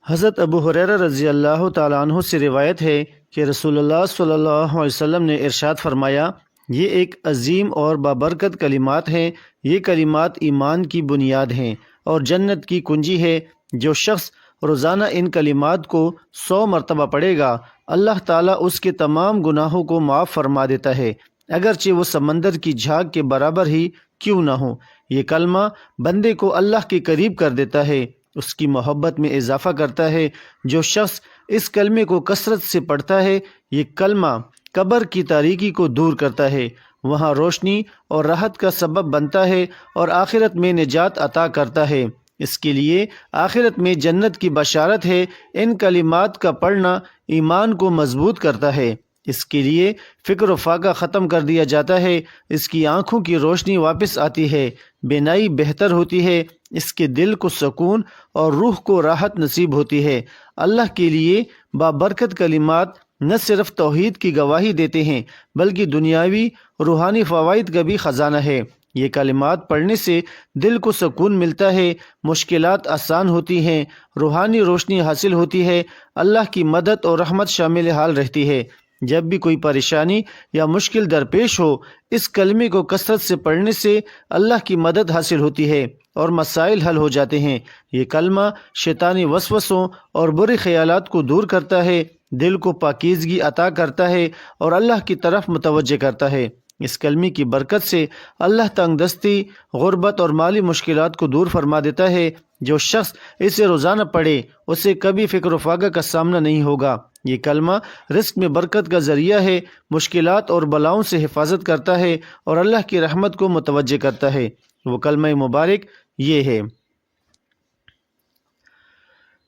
حضرت ابو ہریرہ رضی اللہ تعالیٰ عنہ سے روایت ہے کہ رسول اللہ صلی اللہ علیہ وسلم نے ارشاد فرمایا، یہ ایک عظیم اور بابرکت کلمات ہیں، یہ کلمات ایمان کی بنیاد ہیں اور جنت کی کنجی ہے۔ جو شخص روزانہ ان کلمات کو 100 مرتبہ پڑھے گا، اللہ تعالیٰ اس کے تمام گناہوں کو معاف فرما دیتا ہے، اگرچہ وہ سمندر کی جھاگ کے برابر ہی کیوں نہ ہو۔ یہ کلمہ بندے کو اللہ کے قریب کر دیتا ہے، اس کی محبت میں اضافہ کرتا ہے۔ جو شخص اس کلمے کو کثرت سے پڑھتا ہے، یہ کلمہ قبر کی تاریکی کو دور کرتا ہے، وہاں روشنی اور راحت کا سبب بنتا ہے اور آخرت میں نجات عطا کرتا ہے۔ اس کے لیے آخرت میں جنت کی بشارت ہے۔ ان کلمات کا پڑھنا ایمان کو مضبوط کرتا ہے، اس کے لیے فکر و فاقہ ختم کر دیا جاتا ہے، اس کی آنکھوں کی روشنی واپس آتی ہے، بینائی بہتر ہوتی ہے، اس کے دل کو سکون اور روح کو راحت نصیب ہوتی ہے۔ اللہ کے لیے بابرکت کلمات نہ صرف توحید کی گواہی دیتے ہیں بلکہ دنیاوی روحانی فوائد کا بھی خزانہ ہے۔ یہ کلمات پڑھنے سے دل کو سکون ملتا ہے، مشکلات آسان ہوتی ہیں، روحانی روشنی حاصل ہوتی ہے، اللہ کی مدد اور رحمت شامل حال رہتی ہے۔ جب بھی کوئی پریشانی یا مشکل درپیش ہو، اس کلمے کو کثرت سے پڑھنے سے اللہ کی مدد حاصل ہوتی ہے اور مسائل حل ہو جاتے ہیں۔ یہ کلمہ شیطانی وسوسوں اور برے خیالات کو دور کرتا ہے، دل کو پاکیزگی عطا کرتا ہے اور اللہ کی طرف متوجہ کرتا ہے۔ اس کلمے کی برکت سے اللہ تنگ دستی، غربت اور مالی مشکلات کو دور فرما دیتا ہے۔ جو شخص اسے روزانہ پڑھے، اسے کبھی فکر و فاقہ کا سامنا نہیں ہوگا۔ یہ کلمہ رزق میں برکت کا ذریعہ ہے، مشکلات اور بلاؤں سے حفاظت کرتا ہے اور اللہ کی رحمت کو متوجہ کرتا ہے۔ وہ کلمہ مبارک یہ ہے: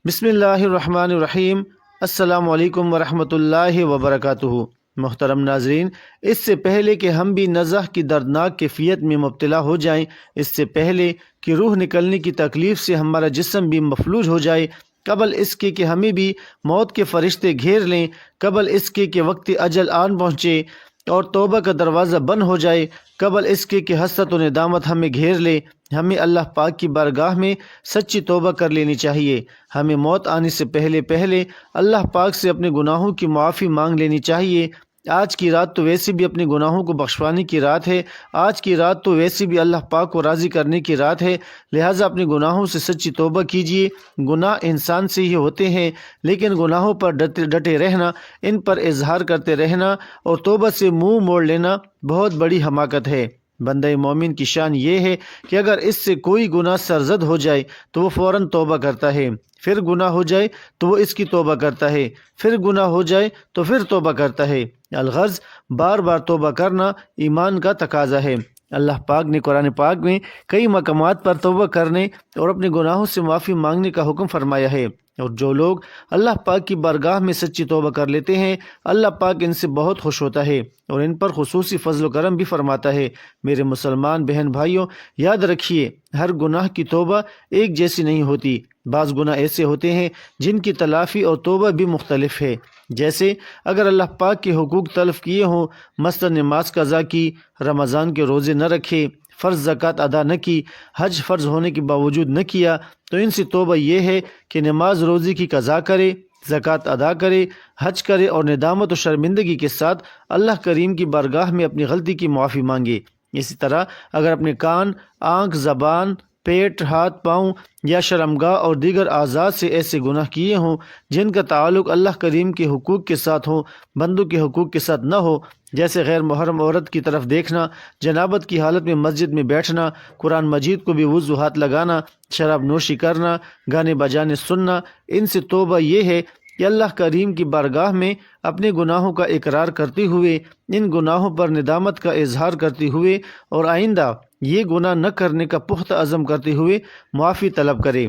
بسم اللہ الرحمن الرحیم، السلام علیکم ورحمۃ اللہ وبرکاتہ۔ محترم ناظرین، اس سے پہلے کہ ہم بھی نزع کی دردناک کیفیت میں مبتلا ہو جائیں، اس سے پہلے کہ روح نکلنے کی تکلیف سے ہمارا جسم بھی مفلوج ہو جائے، قبل اس کے کہ ہمیں بھی موت کے فرشتے گھیر لیں، قبل اس کے کہ وقت اجل آن پہنچے اور توبہ کا دروازہ بند ہو جائے، قبل اس کے کہ حسرت و ندامت ہمیں گھیر لے، ہمیں اللہ پاک کی بارگاہ میں سچی توبہ کر لینی چاہیے۔ ہمیں موت آنے سے پہلے اللہ پاک سے اپنے گناہوں کی معافی مانگ لینی چاہیے۔ آج کی رات تو ویسے بھی اپنے گناہوں کو بخشوانے کی رات ہے، آج کی رات تو ویسے بھی اللہ پاک کو راضی کرنے کی رات ہے، لہٰذا اپنے گناہوں سے سچی توبہ کیجیے۔ گناہ انسان سے ہی ہوتے ہیں، لیکن گناہوں پر ڈٹے رہنا، ان پر اظہار کرتے رہنا اور توبہ سے منہ موڑ لینا بہت بڑی حماقت ہے۔ بندہ مومن کی شان یہ ہے کہ اگر اس سے کوئی گناہ سرزد ہو جائے تو وہ فوراً توبہ کرتا ہے، پھر گناہ ہو جائے تو وہ اس کی توبہ کرتا ہے، پھر گناہ ہو جائے تو پھر توبہ کرتا ہے۔ الغرض بار بار توبہ کرنا ایمان کا تقاضا ہے۔ اللہ پاک نے قرآن پاک میں کئی مقامات پر توبہ کرنے اور اپنے گناہوں سے معافی مانگنے کا حکم فرمایا ہے، اور جو لوگ اللہ پاک کی بارگاہ میں سچی توبہ کر لیتے ہیں، اللہ پاک ان سے بہت خوش ہوتا ہے اور ان پر خصوصی فضل و کرم بھی فرماتا ہے۔ میرے مسلمان بہن بھائیوں، یاد رکھیے، ہر گناہ کی توبہ ایک جیسی نہیں ہوتی۔ بعض گناہ ایسے ہوتے ہیں جن کی تلافی اور توبہ بھی مختلف ہے، جیسے اگر اللہ پاک کے حقوق تلف کیے ہوں، مثلاً نماز قضا کی، رمضان کے روزے نہ رکھے، فرض زکوٰۃ ادا نہ کی، حج فرض ہونے کے باوجود نہ کیا، تو ان سے توبہ یہ ہے کہ نماز روزے کی قضا کرے، زکوٰۃ ادا کرے، حج کرے اور ندامت و شرمندگی کے ساتھ اللہ کریم کی بارگاہ میں اپنی غلطی کی معافی مانگے۔ اسی طرح اگر اپنے کان، آنکھ، زبان، پیٹ، ہاتھ، پاؤں یا شرمگاہ اور دیگر اعضاء سے ایسے گناہ کیے ہوں جن کا تعلق اللہ کریم کے حقوق کے ساتھ ہو، بندوں کے حقوق کے ساتھ نہ ہو، جیسے غیر محرم عورت کی طرف دیکھنا، جنابت کی حالت میں مسجد میں بیٹھنا، قرآن مجید کو بھی وضو ہاتھ لگانا، شراب نوشی کرنا، گانے بجانے سننا، ان سے توبہ یہ ہے کہ اللہ کریم کی بارگاہ میں اپنے گناہوں کا اقرار کرتے ہوئے، ان گناہوں پر ندامت کا اظہار کرتے ہوئے اور آئندہ یہ گناہ نہ کرنے کا پختہ عزم کرتے ہوئے معافی طلب کرے،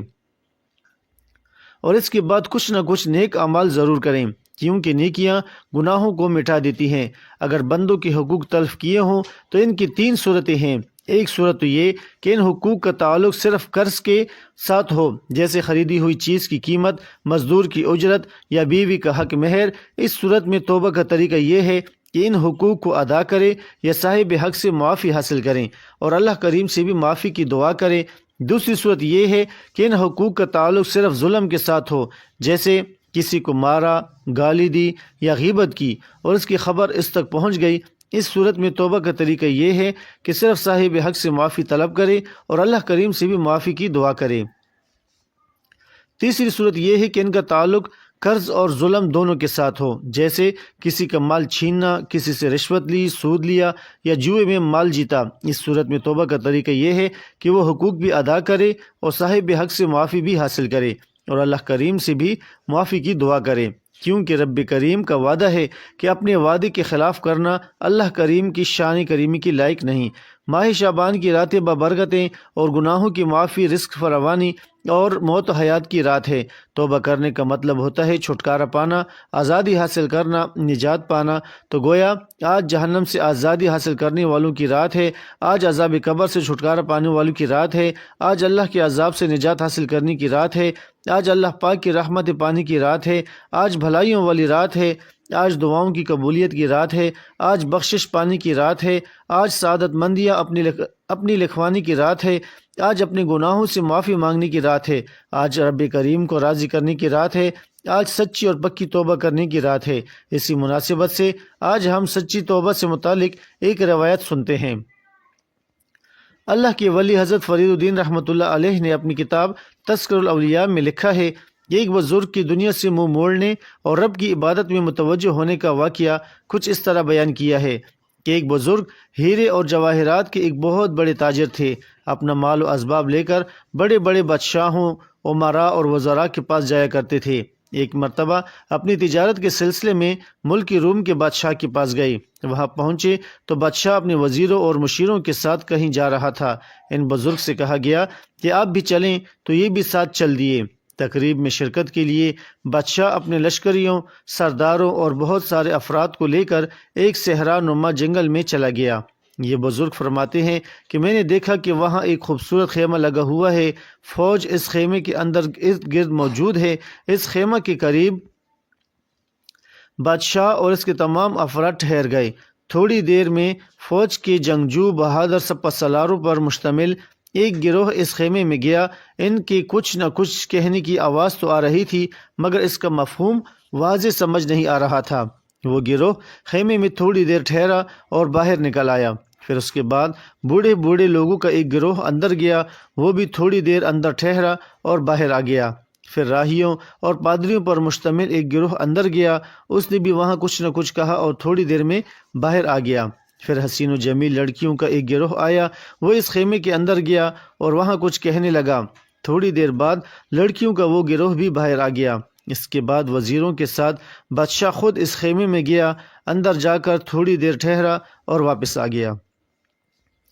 اور اس کے بعد کچھ نہ کچھ نیک اعمال ضرور کریں، کیونکہ نیکیاں گناہوں کو مٹا دیتی ہیں۔ اگر بندوں کے حقوق تلف کیے ہوں تو ان کی 3 صورتیں ہیں۔ ایک صورت تو یہ کہ ان حقوق کا تعلق صرف قرض کے ساتھ ہو، جیسے خریدی ہوئی چیز کی قیمت، مزدور کی اجرت یا بیوی کا حق مہر۔ اس صورت میں توبہ کا طریقہ یہ ہے کہ ان حقوق کو ادا کرے یا صاحب حق سے معافی حاصل کریں اور اللہ کریم سے بھی معافی کی دعا کرے۔ دوسری صورت یہ ہے کہ ان حقوق کا تعلق صرف ظلم کے ساتھ ہو، جیسے کسی کو مارا، گالی دی یا غیبت کی اور اس کی خبر اس تک پہنچ گئی۔ اس صورت میں توبہ کا طریقہ یہ ہے کہ صرف صاحب حق سے معافی طلب کرے اور اللہ کریم سے بھی معافی کی دعا کرے۔ تیسری صورت یہ ہے کہ ان کا تعلق قرض اور ظلم دونوں کے ساتھ ہو، جیسے کسی کا مال چھیننا، کسی سے رشوت لی، سود لیا یا جوئے میں مال جیتا۔ اس صورت میں توبہ کا طریقہ یہ ہے کہ وہ حقوق بھی ادا کرے اور صاحب حق سے معافی بھی حاصل کرے اور اللہ کریم سے بھی معافی کی دعا کرے، کیونکہ رب کریم کا وعدہ ہے کہ اپنے وعدے کے خلاف کرنا اللہ کریم کی شان کریمی کی لائق نہیں۔ ماہ شعبان کی راتیں بابرکتیں اور گناہوں کی معافی، رزق فراوانی اور موت و حیات کی رات ہے۔ توبہ کرنے کا مطلب ہوتا ہے چھٹکارا پانا، آزادی حاصل کرنا، نجات پانا۔ تو گویا آج جہنم سے آزادی حاصل کرنے والوں کی رات ہے، آج عذاب قبر سے چھٹکارا پانے والوں کی رات ہے، آج اللہ کے عذاب سے نجات حاصل کرنے کی رات ہے، آج اللہ پاک کی رحمت پانے کی رات ہے، آج بھلائیوں والی رات ہے، آج دعاؤں کی قبولیت کی رات ہے، آج بخشش پانے کی رات ہے، آج سعادت مندیاں اپنی لکھوانے کی رات ہے، آج اپنے گناہوں سے معافی مانگنے کی رات ہے، آج رب کریم کو راضی کرنے کی رات ہے، آج سچی اور پکی توبہ کرنے کی رات ہے۔ اسی مناسبت سے آج ہم سچی توبہ سے متعلق ایک روایت سنتے ہیں۔ اللہ کے ولی حضرت فرید الدین رحمۃ اللہ علیہ نے اپنی کتاب تذکرۃ الاولیاء میں لکھا ہے کہ ایک بزرگ کی دنیا سے منہ موڑنے اور رب کی عبادت میں متوجہ ہونے کا واقعہ کچھ اس طرح بیان کیا ہے کہ ایک بزرگ ہیرے اور جواہرات کے ایک بہت بڑے تاجر تھے۔ اپنا مال و اسباب لے کر بڑے بڑے بادشاہوں، امراء اور وزراء کے پاس جایا کرتے تھے۔ ایک مرتبہ اپنی تجارت کے سلسلے میں ملک روم کے بادشاہ کے پاس گئے۔ وہاں پہنچے تو بادشاہ اپنے وزیروں اور مشیروں کے ساتھ کہیں جا رہا تھا۔ ان بزرگ سے کہا گیا کہ آپ بھی چلیں، تو یہ بھی ساتھ چل دیے۔ تقریب میں شرکت کے لیے بادشاہ اپنے لشکریوں، سرداروں اور بہت سارے افراد کو لے کر ایک صحرا نما جنگل میں چلا گیا۔ یہ بزرگ فرماتے ہیں کہ میں نے دیکھا کہ وہاں ایک خوبصورت خیمہ لگا ہوا ہے، فوج اس خیمے کے اندر ارد گرد موجود ہے۔ اس خیمہ کے قریب بادشاہ اور اس کے تمام افراد ٹھہر گئے۔ تھوڑی دیر میں فوج کے جنگجو بہادر سپہ سالاروں پر مشتمل ایک گروہ اس خیمے میں گیا۔ ان کی کچھ نہ کچھ کہنے کی آواز تو آ رہی تھی، مگر اس کا مفہوم واضح سمجھ نہیں آ رہا تھا۔ وہ گروہ خیمے میں تھوڑی دیر ٹھہرا اور باہر نکل آیا۔ پھر اس کے بعد بوڑھے بوڑھے لوگوں کا ایک گروہ اندر گیا، وہ بھی تھوڑی دیر اندر ٹھہرا اور باہر آ گیا۔ پھر راہیوں اور پادریوں پر مشتمل ایک گروہ اندر گیا، اس نے بھی وہاں کچھ نہ کچھ کہا اور تھوڑی دیر میں باہر آ گیا۔ پھر حسین و جمیل لڑکیوں کا ایک گروہ آیا، وہ اس خیمے کے اندر گیا اور وہاں کچھ کہنے لگا۔ تھوڑی دیر بعد لڑکیوں کا وہ گروہ بھی باہر آ گیا۔ اس کے بعد وزیروں کے ساتھ بادشاہ خود اس خیمے میں گیا، اندر جا کر تھوڑی دیر ٹھہرا اور واپس آ گیا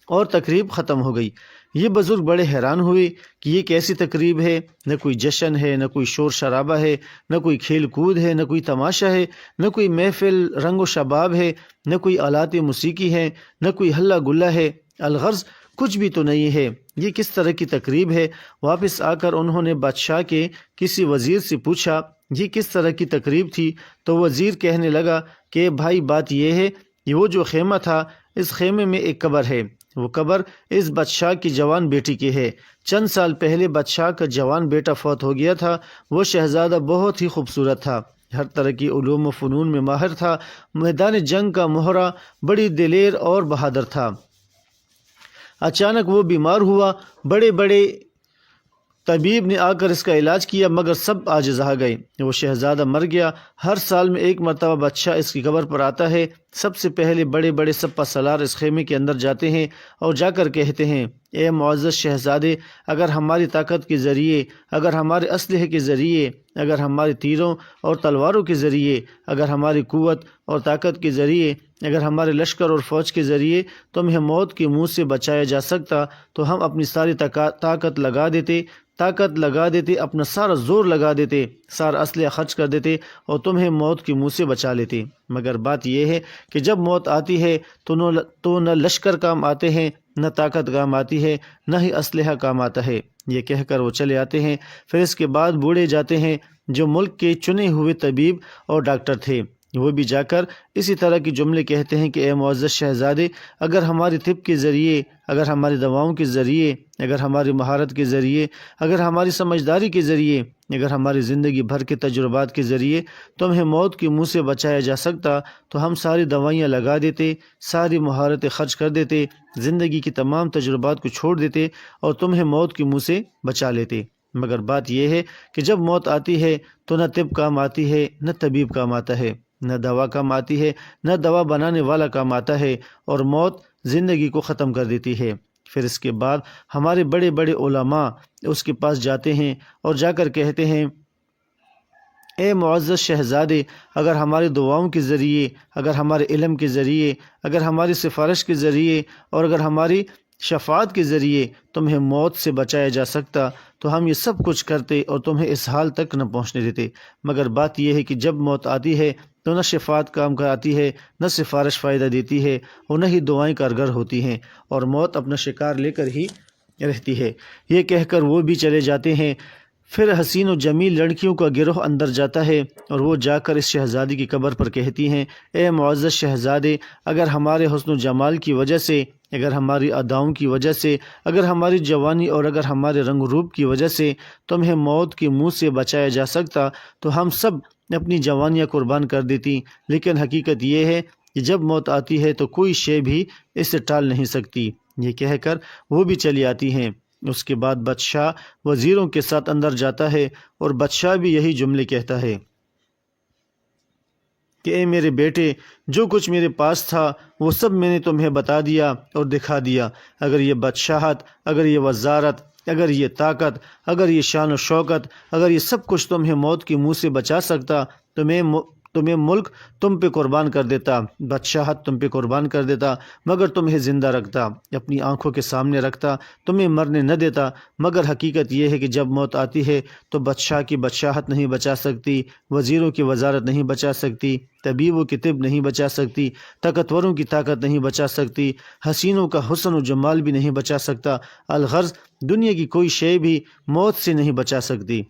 اور تقریب ختم ہو گئی۔ یہ بزرگ بڑے حیران ہوئے کہ یہ کیسی تقریب ہے، نہ کوئی جشن ہے، نہ کوئی شور شرابہ ہے، نہ کوئی کھیل کود ہے، نہ کوئی تماشا ہے، نہ کوئی محفل رنگ و شباب ہے، نہ کوئی آلات موسیقی ہے، نہ کوئی ہلا گلا ہے، الغرض کچھ بھی تو نہیں ہے۔ یہ کس طرح کی تقریب ہے؟ واپس آ کر انہوں نے بادشاہ کے کسی وزیر سے پوچھا یہ کس طرح کی تقریب تھی؟ تو وزیر کہنے لگا کہ بھائی بات یہ ہے کہ وہ جو خیمہ تھا، اس خیمے میں ایک قبر ہے۔ وہ قبر اس بادشاہ کی جوان بیٹی کی ہے۔ چند سال پہلے بادشاہ کا جوان بیٹا فوت ہو گیا تھا۔ وہ شہزادہ بہت ہی خوبصورت تھا، ہر طرح کی علوم و فنون میں ماہر تھا، میدان جنگ کا مہرہ، بڑی دلیر اور بہادر تھا۔ اچانک وہ بیمار ہوا، بڑے بڑے طبیب نے آ کر اس کا علاج کیا، مگر سب عاجز آ گئے۔ وہ شہزادہ مر گیا۔ ہر سال میں ایک مرتبہ بادشاہ اس کی قبر پر آتا ہے۔ سب سے پہلے بڑے بڑے سپہ سالار اس خیمے کے اندر جاتے ہیں اور جا کر کہتے ہیں اے معزز شہزادے، اگر ہماری طاقت کے ذریعے، اگر ہمارے اسلحے کے ذریعے، اگر ہمارے تیروں اور تلواروں کے ذریعے، اگر ہماری قوت اور طاقت کے ذریعے، اگر ہمارے لشکر اور فوج کے ذریعے تمہیں موت کے منہ سے بچایا جا سکتا تو ہم اپنی ساری طاقت لگا دیتے، اپنا سارا زور لگا دیتے، سارا اسلحہ خرچ کر دیتے اور تمہیں موت کے منہ سے بچا لیتے۔ مگر بات یہ ہے کہ جب موت آتی ہے تو نہ لشکر کام آتے ہیں، نہ طاقت کام آتی ہے، نہ ہی اسلحہ کام آتا ہے۔ یہ کہہ کر وہ چلے آتے ہیں۔ پھر اس کے بعد بوڑھے جاتے ہیں جو ملک کے چنے ہوئے طبیب اور ڈاکٹر تھے۔ وہ بھی جا کر اسی طرح کے جملے کہتے ہیں کہ اے معزز شہزادے، اگر ہماری طب کے ذریعے، اگر ہماری دواؤں کے ذریعے، اگر ہماری مہارت کے ذریعے، اگر ہماری سمجھداری کے ذریعے، اگر ہماری زندگی بھر کے تجربات کے ذریعے تمہیں موت کے منہ سے بچایا جا سکتا تو ہم ساری دوائیاں لگا دیتے، ساری مہارتیں خرچ کر دیتے، زندگی کی تمام تجربات کو چھوڑ دیتے اور تمہیں موت کے منہ سے بچا لیتے۔ مگر بات یہ ہے کہ جب موت آتی ہے تو نہ طب کام آتی ہے، نہ طبیب کام آتا ہے، نہ دوا کام آتی ہے، نہ دوا بنانے والا کام آتا ہے، اور موت زندگی کو ختم کر دیتی ہے۔ پھر اس کے بعد ہمارے بڑے بڑے علماء اس کے پاس جاتے ہیں اور جا کر کہتے ہیں اے معزز شہزادے، اگر ہماری دعاؤں کے ذریعے، اگر ہمارے علم کے ذریعے، اگر ہماری سفارش کے ذریعے اور اگر ہماری شفاعت کے ذریعے تمہیں موت سے بچایا جا سکتا تو ہم یہ سب کچھ کرتے اور تمہیں اس حال تک نہ پہنچنے دیتے۔ مگر بات یہ ہے کہ جب موت آتی ہے تو نہ شفاعت کام آتی ہے، نہ سفارش فائدہ دیتی ہے، اور نہ ہی دعائیں کارگر ہوتی ہیں، اور موت اپنا شکار لے کر ہی رہتی ہے۔ یہ کہہ کر وہ بھی چلے جاتے ہیں۔ پھر حسین و جمیل لڑکیوں کا گروہ اندر جاتا ہے اور وہ جا کر اس شہزادی کی قبر پر کہتی ہیں اے معزز شہزادے، اگر ہمارے حسن و جمال کی وجہ سے، اگر ہماری اداؤں کی وجہ سے، اگر ہماری جوانی اور اگر ہمارے رنگ روپ کی وجہ سے تمہیں موت کے منہ سے بچایا جا سکتا تو ہم سب اپنی جوانیاں قربان کر دیتی، لیکن حقیقت یہ ہے کہ جب موت آتی ہے تو کوئی شے بھی اسے ٹال نہیں سکتی۔ یہ کہہ کر وہ بھی چلی آتی ہیں۔ اس کے بعد بادشاہ وزیروں کے ساتھ اندر جاتا ہے اور بادشاہ بھی یہی جملے کہتا ہے کہ اے میرے بیٹے، جو کچھ میرے پاس تھا وہ سب میں نے تمہیں بتا دیا اور دکھا دیا۔ اگر یہ بادشاہت، اگر یہ وزارت، اگر یہ طاقت، اگر یہ شان و شوکت، اگر یہ سب کچھ تمہیں موت کے منہ سے بچا سکتا تو تمہیں ملک تم پہ قربان کر دیتا، بادشاہت تم پہ قربان کر دیتا، مگر تمہیں زندہ رکھتا، اپنی آنکھوں کے سامنے رکھتا، تمہیں مرنے نہ دیتا۔ مگر حقیقت یہ ہے کہ جب موت آتی ہے تو بادشاہ کی بادشاہت نہیں بچا سکتی، وزیروں کی وزارت نہیں بچا سکتی، طبیبوں کی طب نہیں بچا سکتی، طاقتوروں کی طاقت نہیں بچا سکتی، حسینوں کا حسن و جمال بھی نہیں بچا سکتا، الغرض دنیا کی کوئی شے بھی موت سے نہیں بچا سکتی۔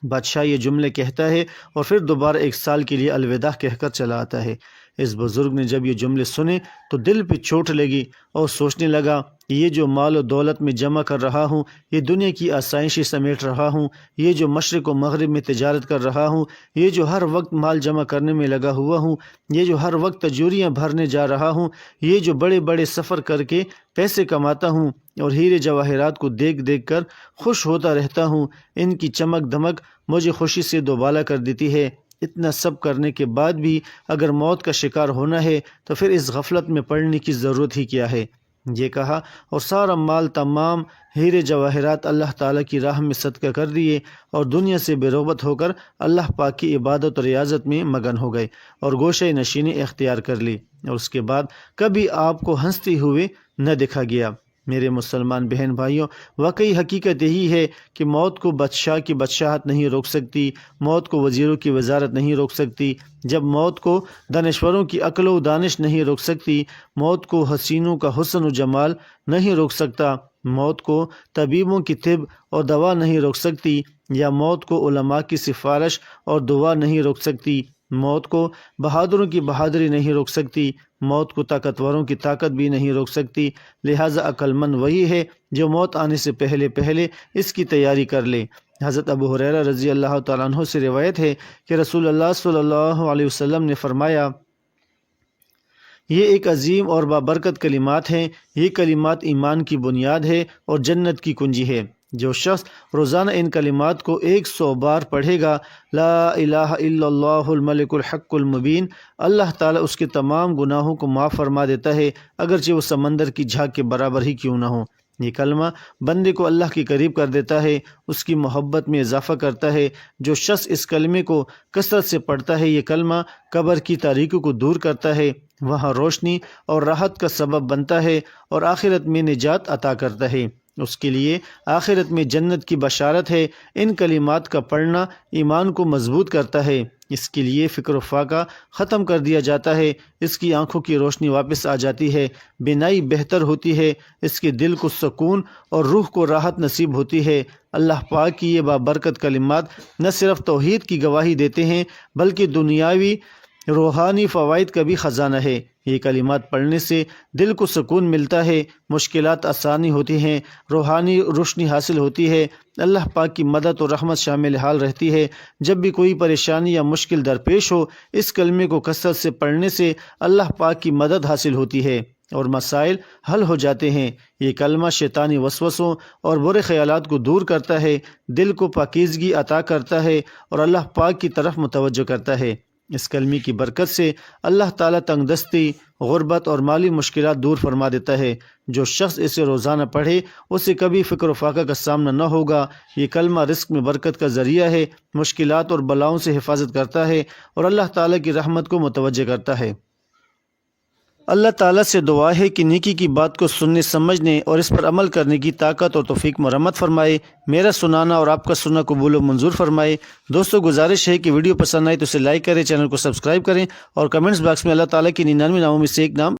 بادشاہ یہ جملے کہتا ہے اور پھر دوبارہ 1 سال کے لیے الوداع کہہ کر چلا آتا ہے۔ اس بزرگ نے جب یہ جملے سنے تو دل پہ چوٹ لگی اور سوچنے لگا کہ یہ جو مال و دولت میں جمع کر رہا ہوں، یہ دنیا کی آسائشیں سمیٹ رہا ہوں، یہ جو مشرق و مغرب میں تجارت کر رہا ہوں، یہ جو ہر وقت مال جمع کرنے میں لگا ہوا ہوں، یہ جو ہر وقت تجوریاں بھرنے جا رہا ہوں، یہ جو بڑے بڑے سفر کر کے پیسے کماتا ہوں اور ہیرے جواہرات کو دیکھ دیکھ کر خوش ہوتا رہتا ہوں، ان کی چمک دمک مجھے خوشی سے دوبالا کر دیتی ہے۔ اتنا سب کرنے کے بعد بھی اگر موت کا شکار ہونا ہے تو پھر اس غفلت میں پڑنے کی ضرورت ہی کیا ہے؟ یہ کہا اور سارا مال، تمام ہیرے جواہرات اللہ تعالیٰ کی راہ میں صدقہ کر دیے اور دنیا سے بے رغبت ہو کر اللہ پاک کی عبادت اور ریاضت میں مگن ہو گئے اور گوشہ نشینی اختیار کر لی، اور اس کے بعد کبھی آپ کو ہنستے ہوئے نہ دیکھا گیا۔ میرے مسلمان بہن بھائیوں، واقعی حقیقت یہی ہے کہ موت کو بادشاہ کی بادشاہت نہیں روک سکتی، موت کو وزیروں کی وزارت نہیں روک سکتی، جب موت کو دانشوروں کی عقل و دانش نہیں روک سکتی، موت کو حسینوں کا حسن و جمال نہیں روک سکتا، موت کو طبیبوں کی طب اور دوا نہیں روک سکتی، یا موت کو علماء کی سفارش اور دعا نہیں روک سکتی، موت کو بہادروں کی بہادری نہیں روک سکتی، موت کو طاقتوروں کی طاقت بھی نہیں روک سکتی۔ لہٰذا عقل مند وہی ہے جو موت آنے سے پہلے پہلے اس کی تیاری کر لے۔ حضرت ابو ہریرہ رضی اللہ تعالیٰ عنہ سے روایت ہے کہ رسول اللہ صلی اللہ علیہ وسلم نے فرمایا، یہ ایک عظیم اور بابرکت کلمات ہیں، یہ کلمات ایمان کی بنیاد ہے اور جنت کی کنجی ہے۔ جو شخص روزانہ ان کلمات کو 100 بار پڑھے گا، لا الہ الا اللہ الملک الحق المبین، اللہ تعالیٰ اس کے تمام گناہوں کو معاف فرما دیتا ہے، اگرچہ وہ سمندر کی جھاگ کے برابر ہی کیوں نہ ہو۔ یہ کلمہ بندے کو اللہ کے قریب کر دیتا ہے، اس کی محبت میں اضافہ کرتا ہے۔ جو شخص اس کلمے کو کثرت سے پڑھتا ہے، یہ کلمہ قبر کی تاریکی کو دور کرتا ہے، وہاں روشنی اور راحت کا سبب بنتا ہے اور آخرت میں نجات عطا کرتا ہے، اس کے لیے آخرت میں جنت کی بشارت ہے۔ ان کلمات کا پڑھنا ایمان کو مضبوط کرتا ہے، اس کے لیے فکر و فاقہ ختم کر دیا جاتا ہے، اس کی آنکھوں کی روشنی واپس آ جاتی ہے، بینائی بہتر ہوتی ہے، اس کے دل کو سکون اور روح کو راحت نصیب ہوتی ہے۔ اللہ پاک کی یہ بابرکت کلمات نہ صرف توحید کی گواہی دیتے ہیں بلکہ دنیاوی روحانی فوائد کا بھی خزانہ ہے۔ یہ کلمات پڑھنے سے دل کو سکون ملتا ہے، مشکلات آسانی ہوتی ہیں، روحانی روشنی حاصل ہوتی ہے، اللہ پاک کی مدد اور رحمت شامل حال رہتی ہے۔ جب بھی کوئی پریشانی یا مشکل درپیش ہو، اس کلمے کو کثرت سے پڑھنے سے اللہ پاک کی مدد حاصل ہوتی ہے اور مسائل حل ہو جاتے ہیں۔ یہ کلمہ شیطانی وسوسوں اور برے خیالات کو دور کرتا ہے، دل کو پاکیزگی عطا کرتا ہے اور اللہ پاک کی طرف متوجہ کرتا ہے۔ اس کلمے کی برکت سے اللہ تعالیٰ تنگ دستی، غربت اور مالی مشکلات دور فرما دیتا ہے۔ جو شخص اسے روزانہ پڑھے اسے کبھی فکر و فاقہ کا سامنا نہ ہوگا۔ یہ کلمہ رزق میں برکت کا ذریعہ ہے، مشکلات اور بلاؤں سے حفاظت کرتا ہے اور اللہ تعالیٰ کی رحمت کو متوجہ کرتا ہے۔ اللہ تعالیٰ سے دعا ہے کہ نیکی کی بات کو سننے، سمجھنے اور اس پر عمل کرنے کی طاقت اور توفیق مرحمت فرمائے۔ میرا سنانا اور آپ کا سننا قبول و منظور فرمائے۔ دوستو گزارش ہے کہ ویڈیو پسند آئے تو اسے لائک کریں، چینل کو سبسکرائب کریں اور کمنٹس باکس میں اللہ تعالیٰ کے 99 ناموں میں سے ایک نام